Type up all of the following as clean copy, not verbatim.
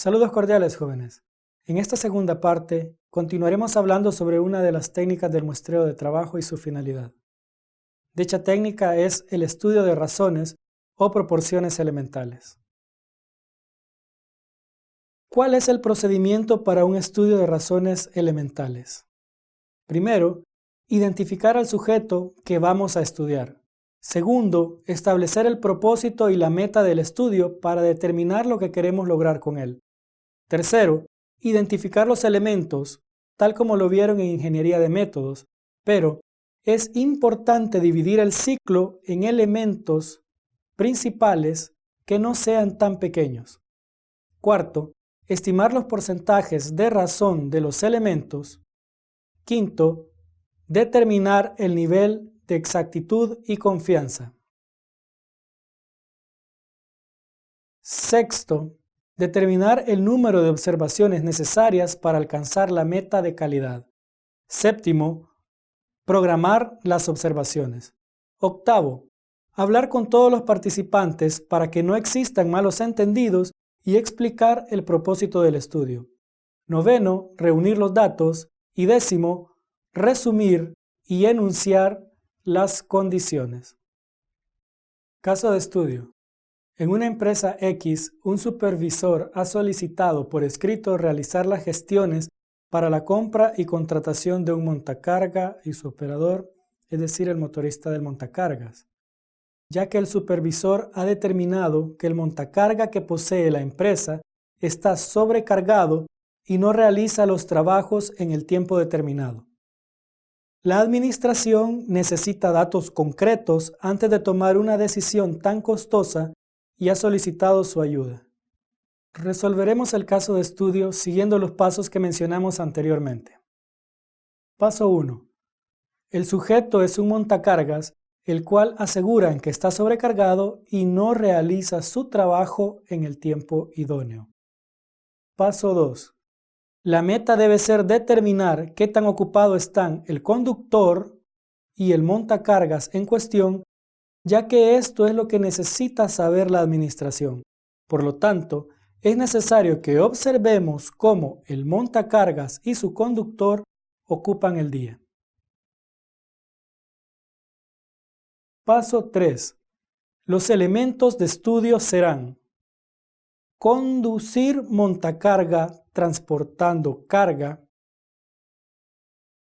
Saludos cordiales, jóvenes. En esta segunda parte continuaremos hablando sobre una de las técnicas del muestreo de trabajo y su finalidad. Dicha técnica es el estudio de razones o proporciones elementales. ¿Cuál es el procedimiento para un estudio de razones elementales? Primero, identificar al sujeto que vamos a estudiar. Segundo, establecer el propósito y la meta del estudio para determinar lo que queremos lograr con él. Tercero, identificar los elementos, tal como lo vieron en ingeniería de métodos, pero es importante dividir el ciclo en elementos principales que no sean tan pequeños. Cuarto, estimar los porcentajes de razón de los elementos. Quinto, determinar el nivel de exactitud y confianza. Sexto, determinar el número de observaciones necesarias para alcanzar la meta de calidad. Séptimo, programar las observaciones. Octavo, hablar con todos los participantes para que no existan malos entendidos y explicar el propósito del estudio. Noveno, reunir los datos. Y décimo, resumir y enunciar las condiciones. Caso de estudio. En una empresa X, un supervisor ha solicitado por escrito realizar las gestiones para la compra y contratación de un montacarga y su operador, es decir, el motorista del montacargas, ya que el supervisor ha determinado que el montacarga que posee la empresa está sobrecargado y no realiza los trabajos en el tiempo determinado. La administración necesita datos concretos antes de tomar una decisión tan costosa y ha solicitado su ayuda. Resolveremos el caso de estudio siguiendo los pasos que mencionamos anteriormente. Paso 1. El sujeto es un montacargas, el cual aseguran que está sobrecargado y no realiza su trabajo en el tiempo idóneo. Paso 2. La meta debe ser determinar qué tan ocupado están el conductor y el montacargas en cuestión, ya que esto es lo que necesita saber la administración. Por lo tanto, es necesario que observemos cómo el montacargas y su conductor ocupan el día. Paso 3. Los elementos de estudio serán: conducir montacarga transportando carga,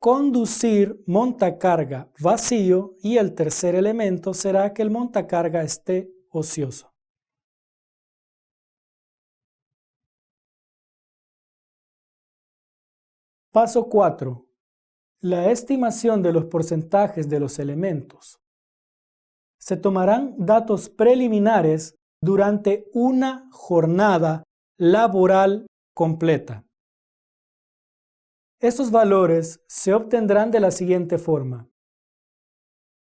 conducir montacarga vacío, y el tercer elemento será que el montacarga esté ocioso. Paso 4. La estimación de los porcentajes de los elementos. Se tomarán datos preliminares durante una jornada laboral completa. Estos valores se obtendrán de la siguiente forma.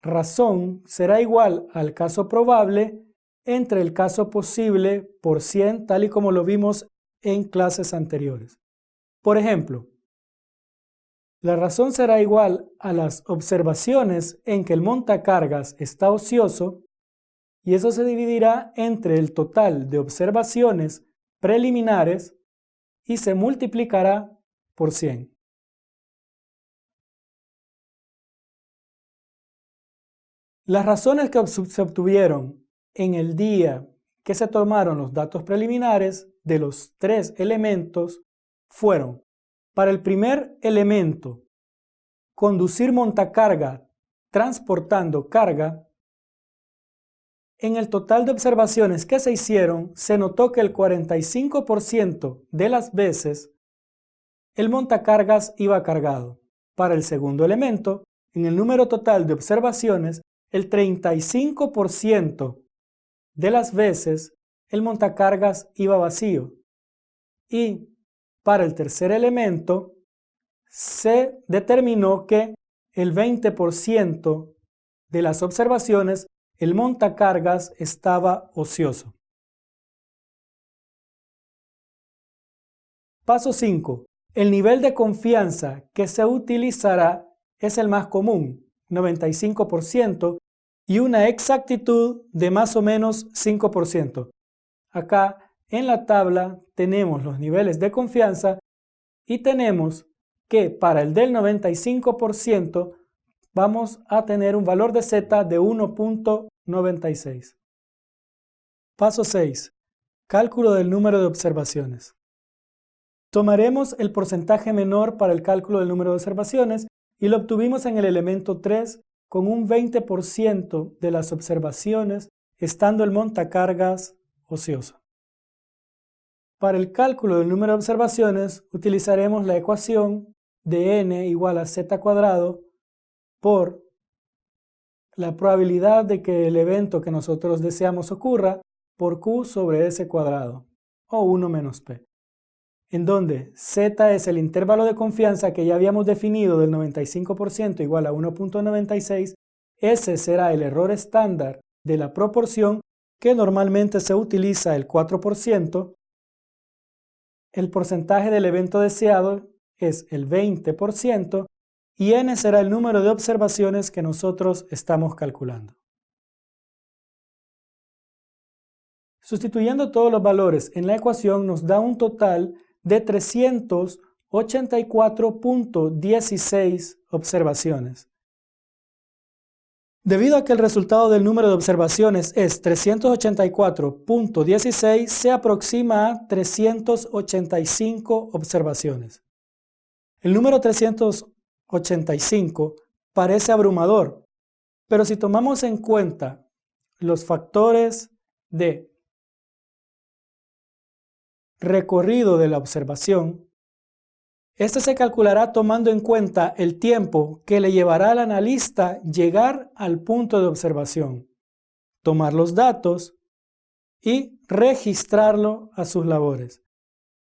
Razón será igual al caso probable entre el caso posible por 100, tal y como lo vimos en clases anteriores. Por ejemplo, la razón será igual a las observaciones en que el montacargas está ocioso, y eso se dividirá entre el total de observaciones preliminares y se multiplicará por 100. Las razones que se obtuvieron en el día que se tomaron los datos preliminares de los tres elementos fueron: para el primer elemento, conducir montacarga transportando carga, en el total de observaciones que se hicieron se notó que el 45% de las veces el montacargas iba cargado. Para el segundo elemento, en el número total de observaciones, el 35% de las veces el montacargas iba vacío. Y para el tercer elemento se determinó que el 20% de las observaciones el montacargas estaba ocioso. Paso 5. El nivel de confianza que se utilizará es el más común, 95%, y una exactitud de más o menos 5%. Acá En la tabla tenemos los niveles de confianza y tenemos que para el del 95% vamos a tener un valor de Z de 1.96. Paso 6. Cálculo del número de observaciones. Tomaremos el porcentaje menor para el cálculo del número de observaciones y lo obtuvimos en el elemento 3 con un 20% de las observaciones estando el montacargas ocioso. Para el cálculo del número de observaciones utilizaremos la ecuación de n igual a z cuadrado por la probabilidad de que el evento que nosotros deseamos ocurra por q sobre s cuadrado, o 1 menos p, en donde z es el intervalo de confianza que ya habíamos definido del 95% igual a 1.96, s será el error estándar de la proporción que normalmente se utiliza el 4%, el porcentaje del evento deseado es el 20% y n será el número de observaciones que nosotros estamos calculando. Sustituyendo todos los valores en la ecuación nos da un total de 384.16 observaciones. Debido a que el resultado del número de observaciones es 384.16, se aproxima a 385 observaciones. El número 385 parece abrumador, pero si tomamos en cuenta los factores de recorrido de la observación, este se calculará tomando en cuenta el tiempo que le llevará al analista llegar al punto de observación, tomar los datos y registrarlo a sus labores.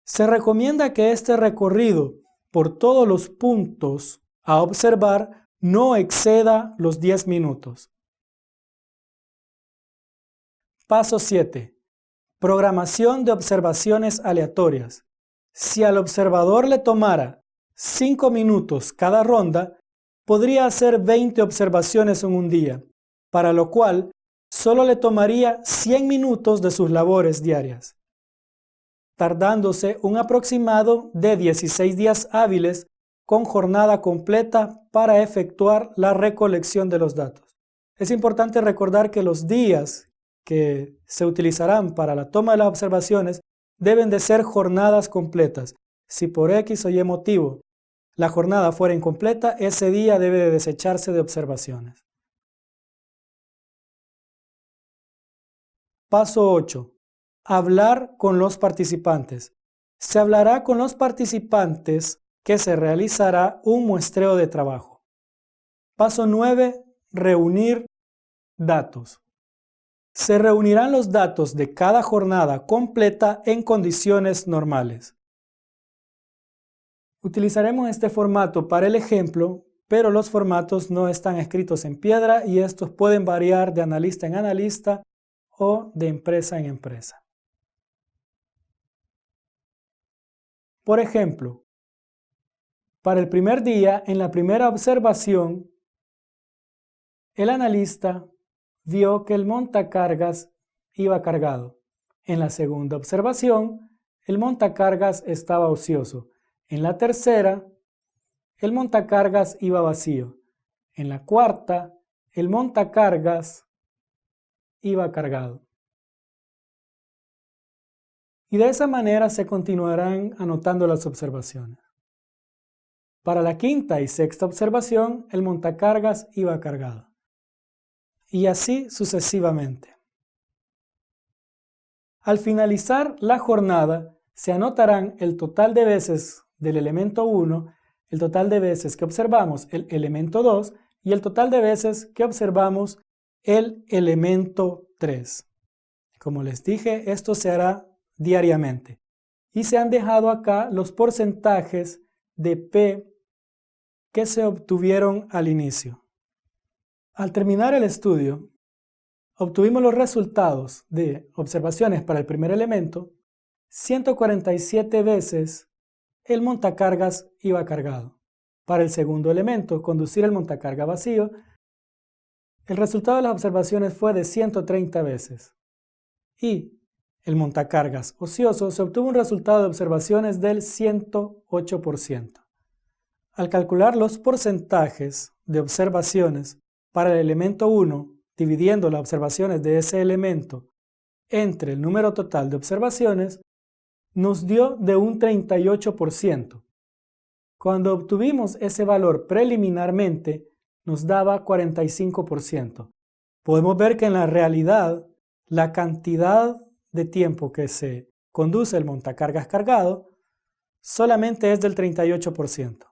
Se recomienda que este recorrido por todos los puntos a observar no exceda los 10 minutos. Paso 7. Programación de observaciones aleatorias. Si al observador le tomara 5 minutos cada ronda, podría hacer 20 observaciones en un día, para lo cual solo le tomaría 100 minutos de sus labores diarias, tardándose un aproximado de 16 días hábiles con jornada completa para efectuar la recolección de los datos. Es importante recordar que los días que se utilizarán para la toma de las observaciones deben de ser jornadas completas. Si por X o Y motivo la jornada fuera incompleta, ese día debe de desecharse de observaciones. Paso 8. Hablar con los participantes. Se hablará con los participantes que se realizará un muestreo de trabajo. Paso 9. Reunir datos. Se reunirán los datos de cada jornada completa en condiciones normales. Utilizaremos este formato para el ejemplo, pero los formatos no están escritos en piedra y estos pueden variar de analista en analista o de empresa en empresa. Por ejemplo, para el primer día, en la primera observación, el analista vio que el montacargas iba cargado. En la segunda observación, el montacargas estaba ocioso. En la tercera, el montacargas iba vacío. En la cuarta, el montacargas iba cargado. Y de esa manera se continuarán anotando las observaciones. Para la quinta y sexta observación, el montacargas iba cargado. Y así sucesivamente. Al finalizar la jornada, se anotarán el total de veces del elemento 1, el total de veces que observamos el elemento 2 y el total de veces que observamos el elemento 3. Como les dije, esto se hará diariamente. Y se han dejado acá los porcentajes de P que se obtuvieron al inicio. Al terminar el estudio, obtuvimos los resultados de observaciones para el primer elemento. 147 veces el montacargas iba cargado. Para el segundo elemento, conducir el montacarga vacío, el resultado de las observaciones fue de 130 veces. Y el montacargas ocioso, se obtuvo un resultado de observaciones del 108%. Al calcular los porcentajes de observaciones para el elemento 1, dividiendo las observaciones de ese elemento entre el número total de observaciones, nos dio de un 38%. Cuando obtuvimos ese valor preliminarmente, nos daba 45%. Podemos ver que en la realidad, la cantidad de tiempo que se conduce el montacargas cargado solamente es del 38%.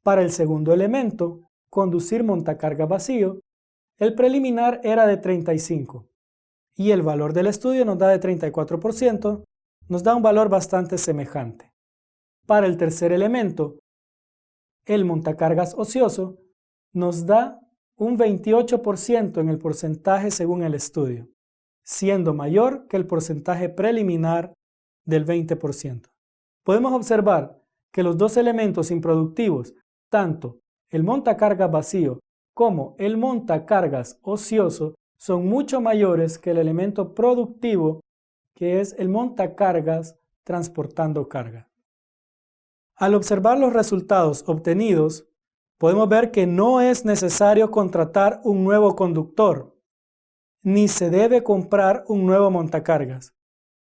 Para el segundo elemento, conducir montacargas vacío, el preliminar era de 35% y el valor del estudio nos da de 34%, nos da un valor bastante semejante. Para el tercer elemento, el montacargas ocioso, nos da un 28% en el porcentaje según el estudio, siendo mayor que el porcentaje preliminar del 20%. Podemos observar que los dos elementos improductivos, tanto el montacargas vacío como el montacargas ocioso, son mucho mayores que el elemento productivo, que es el montacargas transportando carga. Al observar los resultados obtenidos, podemos ver que no es necesario contratar un nuevo conductor, ni se debe comprar un nuevo montacargas.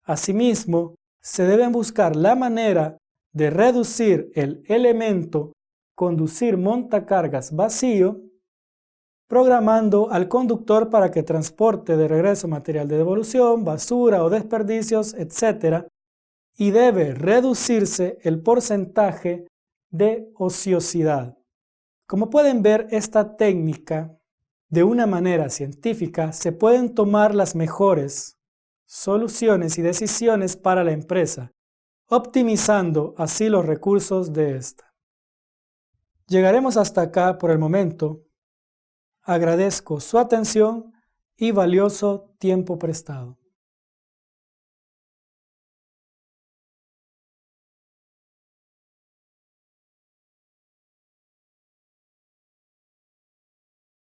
Asimismo, se deben buscar la manera de reducir el elemento conducir montacargas vacío, programando al conductor para que transporte de regreso material de devolución, basura o desperdicios, etc. Y debe reducirse el porcentaje de ociosidad. Como pueden ver, esta técnica, de una manera científica, se pueden tomar las mejores soluciones y decisiones para la empresa, optimizando así los recursos de esta. Llegaremos hasta acá por el momento. Agradezco su atención y valioso tiempo prestado.